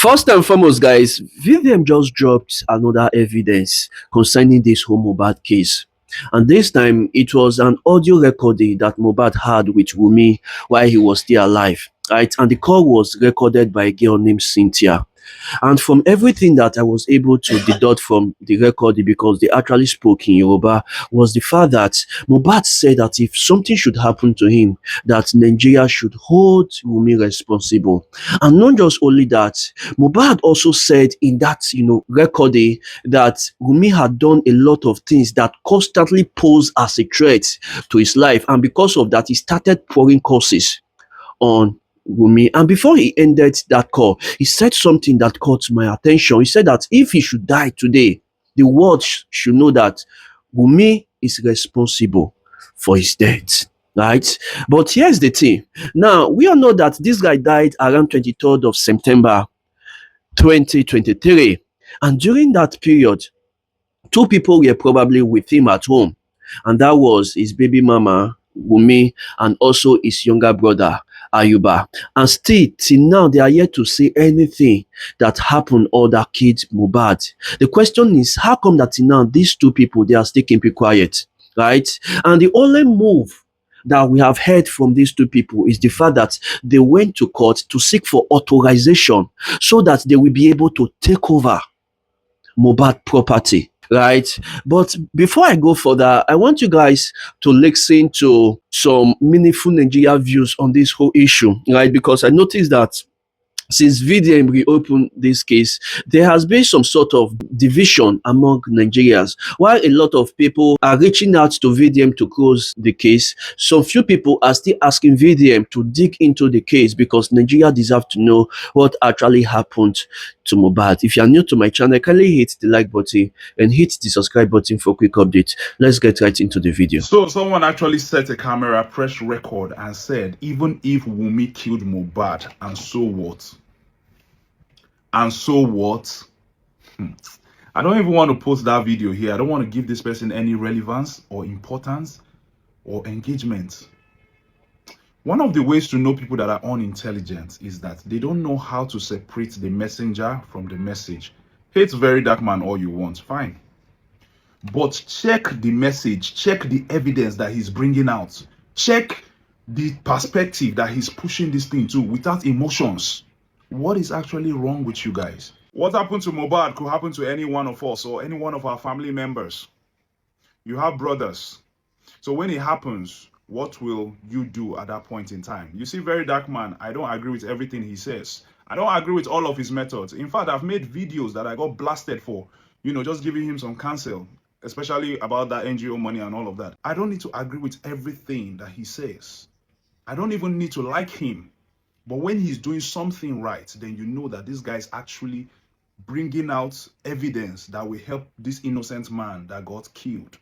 First and foremost, guys, VVM just dropped another evidence concerning this whole Mohbad case. And this time, it was an audio recording that Mohbad had with Wunmi while he was still alive, right? And the call was recorded by a girl named Cynthia. And from everything that I was able to deduct from the recording, because they actually spoke in Yoruba, was the fact that Mohbad said that if something should happen to him, that Nigeria should hold Wunmi responsible. And not just only that, Mohbad also said in that, recording that Wunmi had done a lot of things that constantly pose as a threat to his life. And because of that, he started pouring curses on Wunmi. And before he ended that call, he said something that caught my attention. He said that if he should die today, the world should know that Wunmi is responsible for his death. Right? But here's the thing. Now, we all know that this guy died around 23rd of September 2023. And during that period, two people were probably with him at home. And that was his baby mama, Wunmi, and also his younger brother, Ayuba. And still, till now, they are yet to say anything that happened or that killed Mohbad. The question is, how come that till now, these two people, they are still keeping quiet, right? And the only move that we have heard from these two people is the fact that they went to court to seek for authorization so that they will be able to take over Mohbad property. Right, but before I go further, I want you guys to listen to some meaningful Nigeria views on this whole issue, right? Because I noticed that since VDM reopened this case, there has been some sort of division among Nigerians. While a lot of people are reaching out to VDM to close the case, some few people are still asking VDM to dig into the case because Nigeria deserves to know what actually happened to Mohbad. If you are new to my channel, kindly hit the like button and hit the subscribe button for quick updates. Let's get right into the video. So someone actually set a camera, pressed record, and said, even if Wunmi killed Mohbad, and so what? And so what? I don't even want to post that video here. I don't want to give this person any relevance or importance or engagement. One of the ways to know people that are unintelligent is that they don't know how to separate the messenger from the message. Hate VeryDarkMan all you want, fine. But check the message, check the evidence that he's bringing out. Check the perspective that he's pushing this thing to without emotions. What is actually wrong with you guys? What happened to Mohbad could happen to any one of us or any one of our family members. You have brothers. So when it happens, what will you do at that point in time? You see, VeryDarkMan, I don't agree with everything he says. I don't agree with all of his methods. In fact, I've made videos that I got blasted for, just giving him some cancel, especially about that NGO money and all of that. I don't need to agree with everything that he says. I don't even need to like him. But when he's doing something right, then you know that this guy is actually bringing out evidence that will help this innocent man that got killed.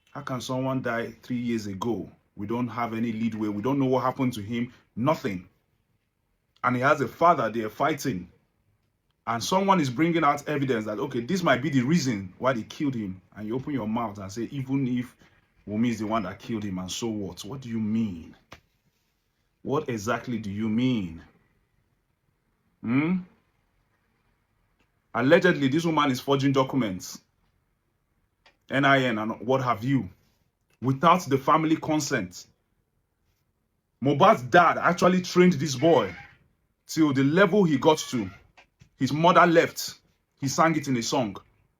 How can someone die 3 years ago? We don't have any leadway. We don't know what happened to him. Nothing. And he has a father there fighting. And someone is bringing out evidence that, okay, this might be the reason why they killed him. And you open your mouth and say, even if Wunmi is the one that killed him, and so what? What do you mean? What exactly do you mean? Allegedly, this woman is forging documents, NIN and what have you, without the family consent. Mohbad's dad actually trained this boy till the level he got to. His mother left. He sang it in a song.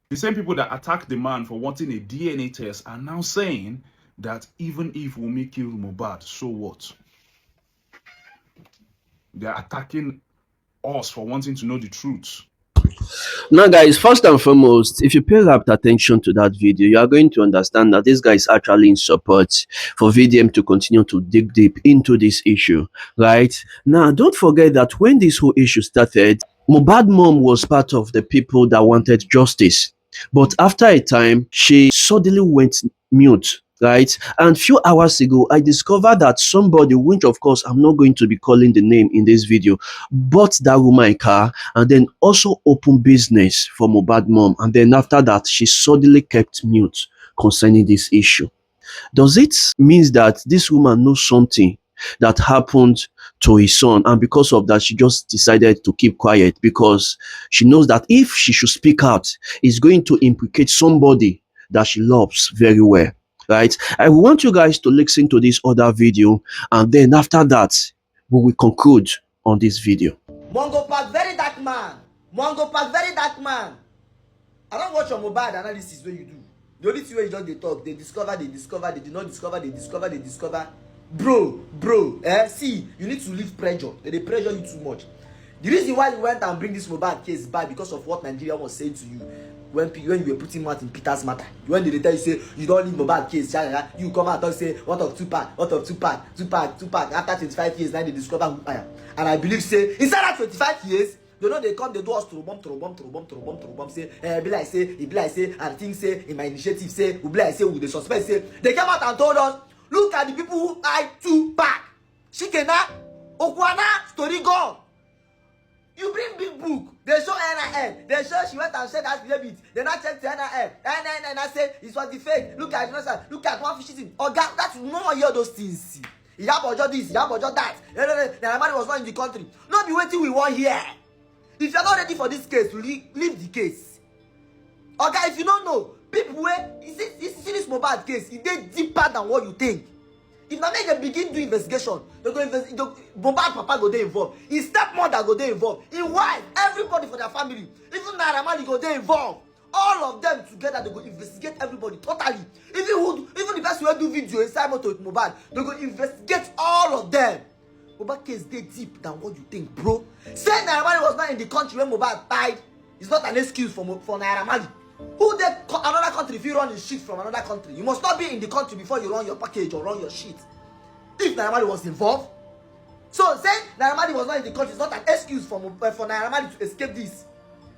The same people that attacked the man for wanting a DNA test are now saying that even if Wunmi killed Mohbad, so what? They're attacking us for wanting to know the truth. Now, guys, first and foremost, if you pay rapt attention to that video, you are going to understand that this guy is actually in support for VDM to continue to dig deep into this issue, right? Now, don't forget that when this whole issue started, Mohbad mom was part of the people that wanted justice. But after a time, she suddenly went mute. Right, and few hours ago I discovered that somebody, which of course I'm not going to be calling the name in this video, bought that woman a car and then also opened business for Mohbad mom, and then after that she suddenly kept mute concerning this issue. Does it mean that this woman knows something that happened to his son, and because of that she just decided to keep quiet because she knows that if she should speak out, it's going to implicate somebody that she loves very well. Right? I want you guys to listen to this other video, and then after that we will conclude on this video. Mongo Park, very dark man. Mongo Park, very dark man. I don't watch your Mohbad analysis when you do. The only thing where you just they talk, they discover, they did not discover, they discover. Bro, see, you need to leave pressure. They pressure you too much. The reason why you went and bring this Mohbad case back because of what Nigeria was saying to you when you were putting mouth in Peter's matter. When they tell you say you don't need Mohbad case, you come out and say what of Tupac. After 25 years, now they discover who I am. And I believe say inside that 25 years, you know they come, they do us to bomb, say, be like say, and things say in my initiative say, we be like say, with the suspect say, they came out and told us, look at the people who hide Tupac, Shikena, Okwana, story gone. You bring big book, they show NIN, they show she went and said that debit, they not check the NIN, I say it was the fake, look at one fishy thing, or that you know hear those things. Yabojo this, Yabojo that, Naramari was not in the country. Not be waiting we want here. If you're not ready for this case, leave the case. Okay, if you don't know, people you see this Mohbad case, it dey deeper than what you think. If na make dem begin do investigation, they go Mohbad papa go dey involved, his stepmother go dey involved, his wife, everybody for their family, even Naira Marley go dey involved. All of them together, they go investigate everybody totally. Even the person who do video inside motor with Mohbad, they go investigate all of them. Mohbad case dey deep than what you think, bro. Saying Naira Marley was not in the country when Mohbad died is not an excuse for Naira Marley. Who dey another country if you run his shit from another country? You must not be in the country before you run your package or run your shit. If Naira Marley was involved, so saying Naira Marley was not in the country is not an excuse for Naira Marley to escape this.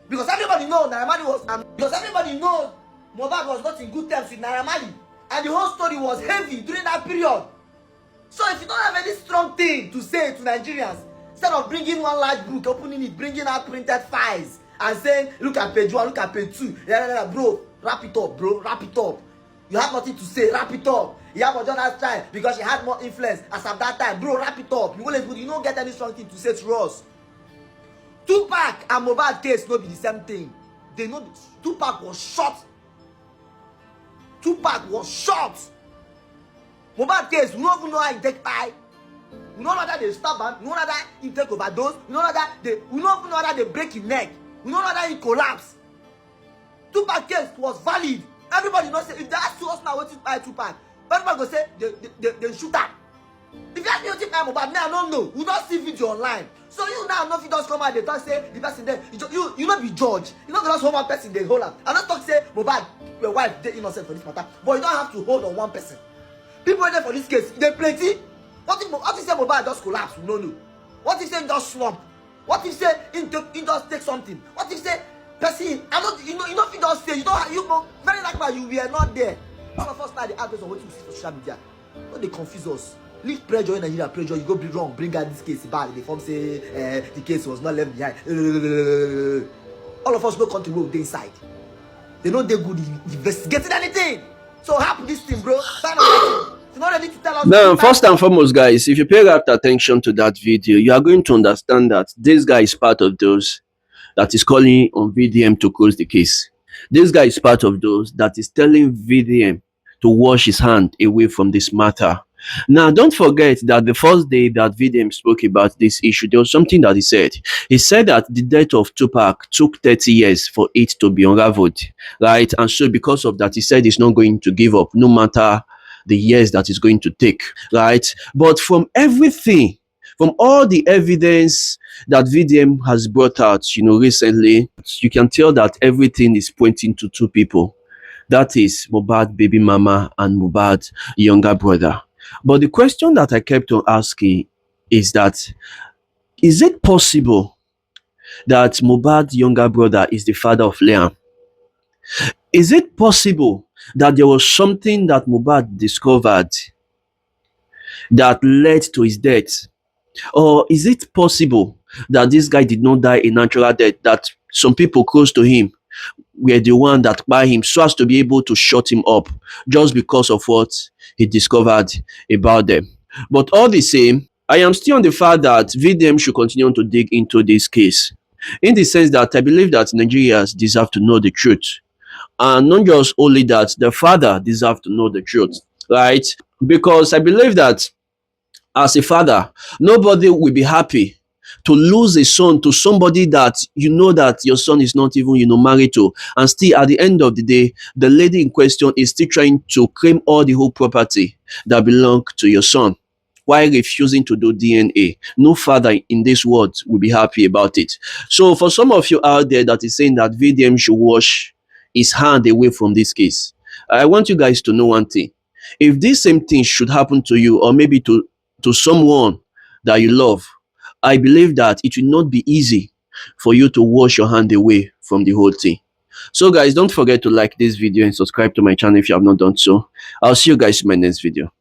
Because everybody knows Naira Marley was, because everybody knows Mohbad was not in good terms with Naira Marley, and the whole story was heavy during that period. So if you don't have any strong thing to say to Nigerians, instead of bringing one large book, opening it, bringing out printed files, and saying, look at page 1, look at page 2, bro, wrap it up, You have nothing to say, wrap it up. You have a Jonah's time because she had more influence as of that time, bro, wrap it up. You don't get any strong thing to say to us. Tupac and Mohbad case no be the same thing. They know Tupac was shot. Mohbad case, we don't even know how he take tie. We don't know that they stab him. We don't know that he take overdose. We don't even know that they break his neck. We don't know that he collapse. Tupac case was valid. Everybody knows say if they ask us now what is by Tupac, everybody go say they shoot him. If you ask me what is by Mohbad, me I don't know. We don't see video online. So you now know if you just come out, they talk say the person there, you not be judge. You not just hold one person, they hold him. I don't talk say Mohbad, your wife, they innocent for this matter. But you don't have to hold on one person. People there for this case, they plenty. What if say Mohbad just collapse? We don't know. What if say he just slump? What if say he just take something? What if say person? I don't, you know if you just say you very likely you were not there. Some of us now they ask us on what you see for social media. Don't they confuse us? Leave pressure in Nigeria, pressure. You go be wrong. Bring out this case back. They form say the case was not left behind. All of us no country will dey inside. They know they good investigating anything. So happen this thing, bro. You're not ready to tell us. Now, first and foremost, guys, if you pay rapt attention to that video, you are going to understand that this guy is part of those that is calling on VDM to close the case. This guy is part of those that is telling VDM to wash his hand away from this matter. Now, don't forget that the first day that VDM spoke about this issue, there was something that he said. He said that the death of Tupac took 30 years for it to be unraveled, right? And so because of that, he said he's not going to give up, no matter the years that it's going to take, right? But from everything, from all the evidence that VDM has brought out, recently, you can tell that everything is pointing to two people. That is Mohbad baby mama and Mohbad younger brother. But the question that I kept on asking is that, is it possible that Mohbad younger brother is the father of Liam? Is it possible that there was something that Mohbad discovered that led to his death? Or is it possible that this guy did not die a natural death, that some people close to him were the one that by him so as to be able to shut him up just because of what he discovered about them? But all the same, I am still on the fact that VDM should continue to dig into this case, in the sense that I believe that Nigerians deserve to know the truth. And not just only that, the father deserves to know the truth, right? Because I believe that as a father, nobody will be happy to lose a son to somebody that you know that your son is not even married to, and still at the end of the day the lady in question is still trying to claim all the whole property that belong to your son while refusing to do DNA. No father in this world will be happy about it. So for some of you out there that is saying that VDM should wash his hand away from this case, I want you guys to know one thing. If this same thing should happen to you, or maybe to someone that you love, I believe that it will not be easy for you to wash your hand away from the whole thing. So guys, don't forget to like this video and subscribe to my channel if you have not done so. I'll see you guys in my next video.